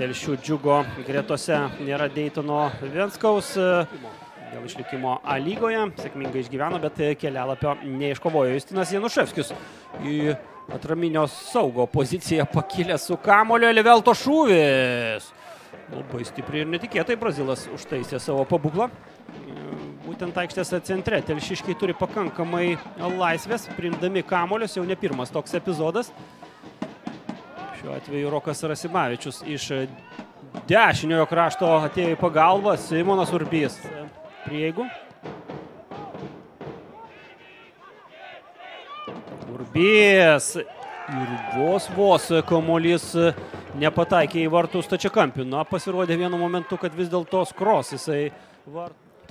Telšių Džiugo gretose nėra Deitono Venskaus. Dėl išlikimo A lygoje sėkmingai išgyveno, bet kelialapio neiškovojo. Justinas Januševskis į atraminio saugo poziciją pakilęs su kamuoliu. Elivelto šūvis. Labai stipriai ir netikėtai brazilas užtaisė savo pabūklą. Būtent aikštės centre telšiškiai turi pakankamai laisvės, priimdami kamuolius, jau ne pirmas toks epizodas. Šiuo atveju Rokas Rasimavičius iš dešiniojo krašto atėjo į pagalbą. Simonas Urbys prieigų. Urbys ir vos kamuolys nepataikė į vartų stačiakampių. Na, pasirodė vienu momentu, kad vis dėlto Skros jisai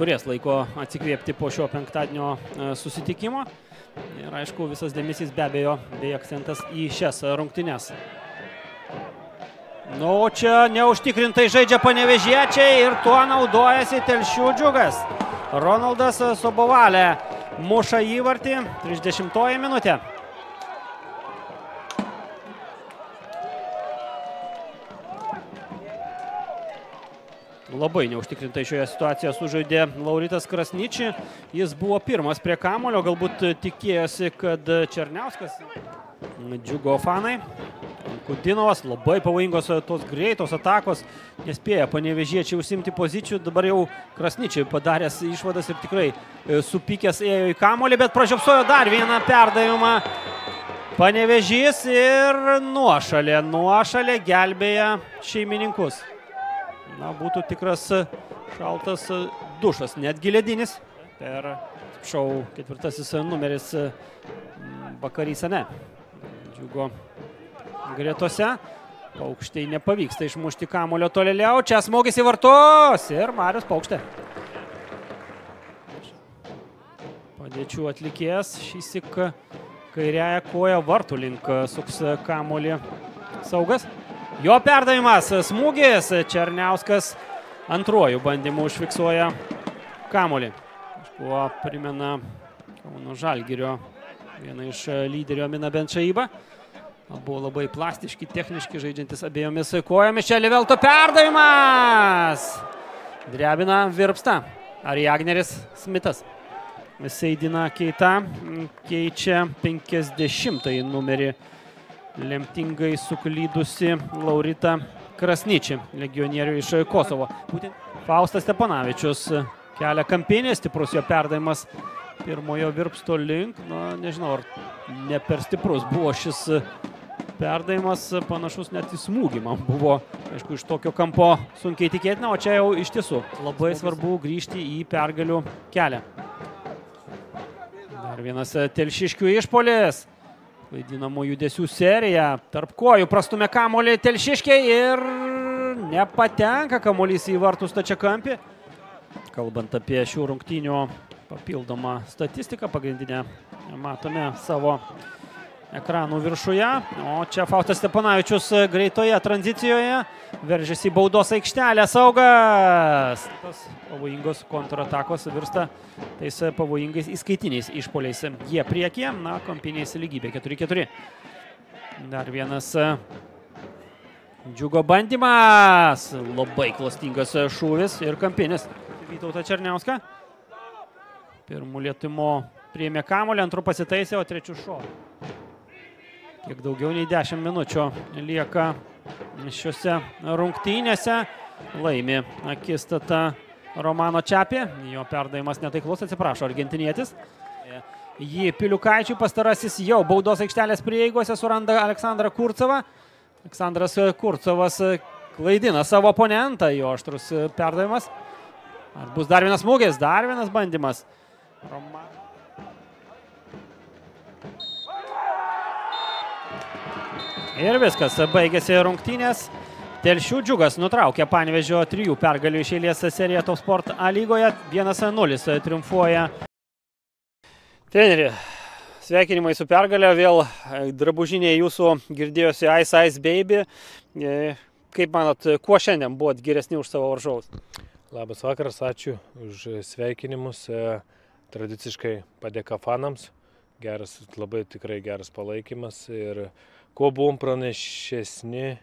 turės laiko atsikvėpti po šio penktadienio susitikimo. Ir aišku, visas dėmesys be abejo bei akcentas į šias rungtynes. Nu, čia neužtikrintai žaidžia panevėžiečiai ir tuo naudojasi Telšių Džiugas. Ronaldas Sobovalė muša įvartį, 30 minutė. Labai neužtikrintai šioje situacijoje sužaidė Lauritas Krasniči. Jis buvo pirmas prie kamulio, galbūt tikėjosi, kad Černiauskas. Džiugo fanai. Kudinovas, labai pavojingos tos greitos atakos. Nespėja panevėžiečiai užsimti pozicijų. Dabar jau Krasničiai padaręs išvadas ir tikrai supykęs ėjo į kamulį, bet pražiopsojo dar vieną perdavimą. Panevėžys ir nuošalė gelbėja šeimininkus. Na, būtų tikras šaltas dušas, netgi ledinis. Per šou ketvirtasis numeris Bakarysane. Džiugo gretose. Paukštei nepavyksta išmušti kamulio tolėliau. Čia smūgis į vartus ir Marius Paukštė. Padėčių atlikėjas šįsyk kairiąją koją vartų link suks kamulį Saugas. Jo perdavimas, smūgis, Černiauskas antruoju bandymu užfiksuoja kamulį. Kažkuo primena Kauno Žalgirio vieną iš lyderio Aminą Benčaibą. Buvo labai plastiški, techniški, žaidžiantis abiejomis kojomis. Čia Elivelto perdavimas. Drebina Virpsta. Ariagneris Smitas. Seidina Keita keičia 50-ąjį numerį. Lemtingai suklydusi Laurita Krasniči, legionierių iš Kosovo. Faustas Stepanavičius kelia kampinį, stiprus jo perdavimas pirmojo Virpsto link. Na, nežinau, ar ne per stiprus buvo šis perdavimas, panašus net į smūgį man buvo. Aišku, iš tokio kampo sunkiai tikėtina, o čia jau iš tiesų labai svarbu grįžti į pergalių kelią. Dar vienas telšiškių išpuolis. Vaidinamų judesių serija. Tarp kojų prastumė kamuolį telšiškiai ir nepatenka kamuolys į vartų stačiakampį. Kalbant apie šių rungtynių papildomą statistiką, pagrindinę matome savo ekranų viršuje. O čia Faustas Stepanavičius greitoje tranzicijoje veržiasi į baudos aikštelę. Saugas. Pavojingos kontratakos virsta tais pavojingais įskaitiniais išpuoliais. Jie priekyje, na, kampinės lygybė 4-4. Dar vienas Džiugo bandymas. Labai klastingas šūvis ir kampinis. Vytautą Černiauską. Pirmų lietimo priėmė kamuolį, antrų pasitaisė, o trečių šovė. Kiek daugiau nei 10 minučių lieka šiuose rungtynėse. Laimi akistata Romano Čepė. Jo perdavimas netaiklus, atsiprašo argentinietis. Jį Piliukaičiui pastarasis jau baudos aikštelės prieigose suranda Aleksandrą Kurcovą. Aleksandras Kurcovas klaidina savo oponentą. Jo aštrus perdavimas. Ar bus dar vienas smūgis? Dar vienas bandymas. Ir viskas, baigėsi rungtynės. Telšių Džiugas nutraukė Panevėžio 3 pergalių iš eilės seriją Top Sport A lygoje. 1-0 triumfuoja. Treneri, sveikinimai su pergalė. Vėl drabužinė jūsų girdėjosi Ice Baby. Kaip manot, kuo šiandien buvot geresni už savo varžovus? Labas vakaras, ačiū už sveikinimus. Tradiciškai padėka fanams labai tikrai geras palaikymas ir kuo buvom pranašesni,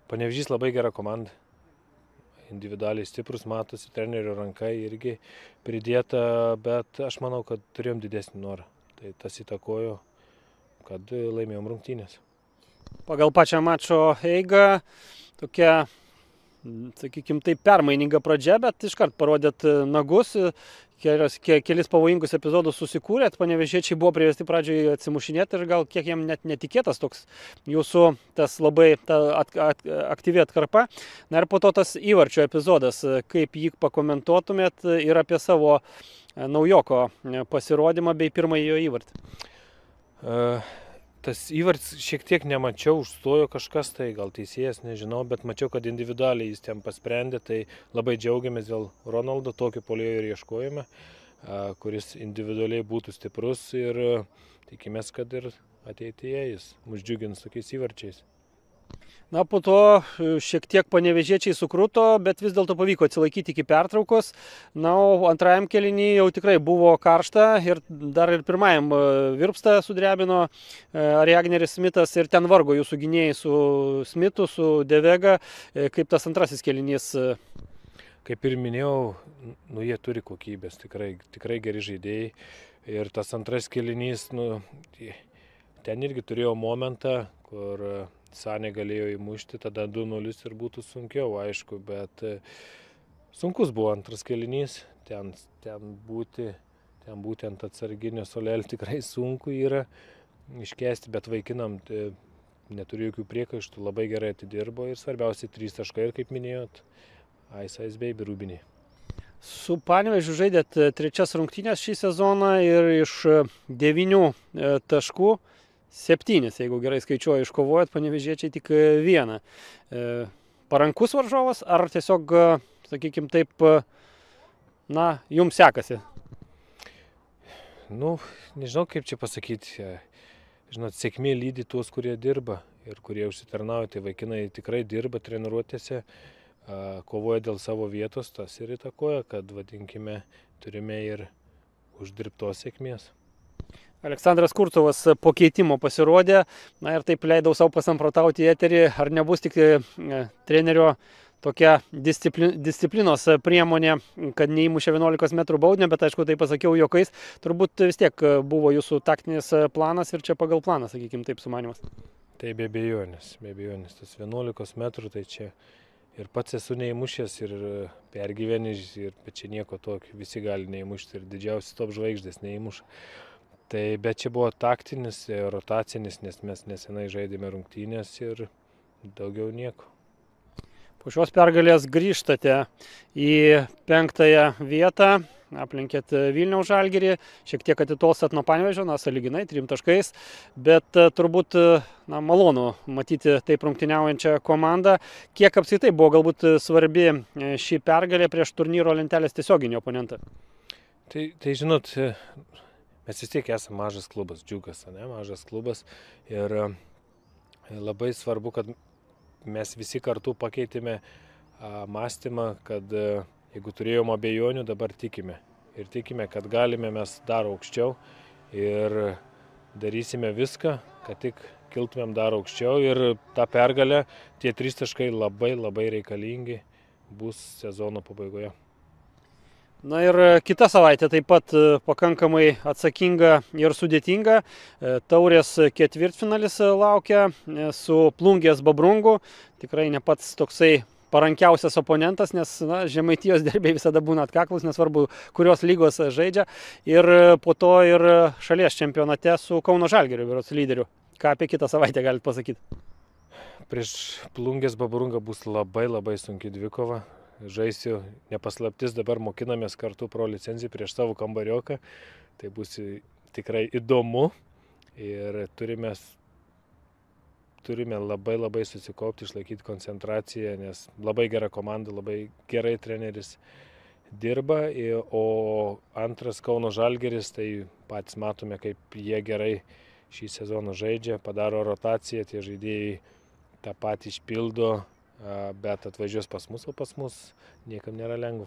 Panevėžys labai gera komanda. Individualiai stiprus, matosi, trenerio ranka irgi pridėta, bet aš manau, kad turėjom didesnį norą. Tai tas įtakojo, kad laimėjom rungtynės. Pagal pačią mačo eigą, tokia, sakykime, taip permaininga pradžia, bet iškart parodėt nagus, kelis pavojingus epizodus susikūrėt, panevėžiečiai buvo privesti pradžioje atsimušinėti ir gal kiek jiem net netikėtas toks jūsų tas labai aktyvi atkarpa. Na ir po to tas įvarčio epizodas, kaip jį pakomentuotumėt ir apie savo naujoko pasirodymą bei pirmąjį jo įvartį. Tas įvartis šiek tiek nemačiau, užstojo kažkas, tai gal teisėjas, nežinau, bet mačiau, kad individualiai jis ten pasprendė, tai labai džiaugiamės dėl Ronaldo, tokio puolėjo ir ieškojame, kuris individualiai būtų stiprus ir tikimės, kad ir ateityje jis mus džiugins tokiais įvarčiais. Na, po to šiek tiek panevėžiečiai sukruto, bet vis dėlto pavyko atsilaikyti iki pertraukos. Na, o antrajam kėliny jau tikrai buvo karšta ir dar ir pirmajam virpstą sudrebino Ariagneris Smitas ir ten vargo jūsų gynėjai su Smitu, su Devega. Kaip tas antrasis kėlinys? Kaip ir minėjau, jie turi kokybės, tikrai geri žaidėjai. Ir tas antras kėlinys, ten irgi turėjo momentą, kur Sanė galėjo įmušti, tada 2-0 ir būtų sunkiau, aišku, bet sunkus buvo antras kėlinys, ten būtent atsarginio suolelio tikrai sunku yra iškęsti, bet vaikinam neturiu jokių priekaištų, labai gerai atidirbo ir svarbiausiai 3 taškai ir kaip minėjot, Ice bei Rūbiniai. Su Panevėžiu žaidėt 3 rungtynės šį sezoną ir iš 9 taškų 7, jeigu gerai skaičiuoju, iškovojat, panevėžiečiai tik 1. Parankus varžovas ar tiesiog, sakykime taip, jums sekasi? Nežinau kaip čia pasakyti. Žinot, sėkmė lydi tuos, kurie dirba ir kurie užsitarnauja. Tai vaikinai tikrai dirba treniruotėse, kovoja dėl savo vietos, tas ir įtakoja, kad, vadinkime, turime ir uždirbtos sėkmės. Aleksandras Kurcovas po keitimo pasirodė, na ir taip leidau savo pasamprotauti į eterį, ar nebus tik trenerio tokia disciplinos priemonė, kad neįmušė 11 metrų baudinio, bet aišku, tai pasakiau juokais, turbūt vis tiek buvo jūsų taktinis planas ir čia pagal planą, sakykime, taip sumanimas. Tai be abejonės, tas 11 metrų, tai čia ir pats esu neįmušęs ir pergyvenęs, bet čia nieko tokio, visi gali neįmušti ir didžiausi top žvaigždės neįmuša. Bet čia buvo taktinis, rotacinis, nes mes nesenai žaidėme rungtynės ir daugiau nieko. Po šios pergalės grįžtate į 5-ąją vietą, aplenkėt Vilniaus Žalgirį, šiek tiek atitolstat nuo Panevėžio, sąlyginai 3 taškais, bet turbūt malonu matyti taip rungtyniaujančią komandą. Kiek apskritai buvo galbūt svarbi šį pergalę prieš turnyro lentelės tiesioginį oponentą? Tai žinot, mes vis tiek esame mažas klubas, Džiugas, mažas klubas ir labai svarbu, kad mes visi kartu pakeitėme mąstymą, kad jeigu turėjom abejonių, dabar tikime. Ir tikime, kad galime mes dar aukščiau ir darysime viską, kad tik kiltumėm dar aukščiau ir tą pergalę, tie 3 taškai labai reikalingi bus sezono pabaigoje. Na ir kita savaitė taip pat pakankamai atsakinga ir sudėtinga. Taurės ketvirtfinalis laukia su Plungės Babrungu. Tikrai ne pats toksai parankiausias oponentas, nes Žemaitijos derbiai visada būna atkaklus, nesvarbu, kurios lygos žaidžia. Ir po to ir šalies čempionate su Kauno Žalgiriu, berods lyderiu. Ką apie kitą savaitę galite pasakyti? Prieš Plungės Babrungą bus labai sunki dvikova. Žaisiu, nepaslaptis, dabar mokinamės kartu pro licenciją prieš savo kambarioką. Tai bus tikrai įdomu ir turime labai susikaupti, išlaikyti koncentraciją, nes labai gera komanda, labai gerai treneris dirba. O antras Kauno Žalgiris, tai patys matome, kaip jie gerai šį sezoną žaidžia, padaro rotaciją, tie žaidėjai tą patį išpildo. Bet atvažiuos pas mus, o pas mus niekam nėra lengva.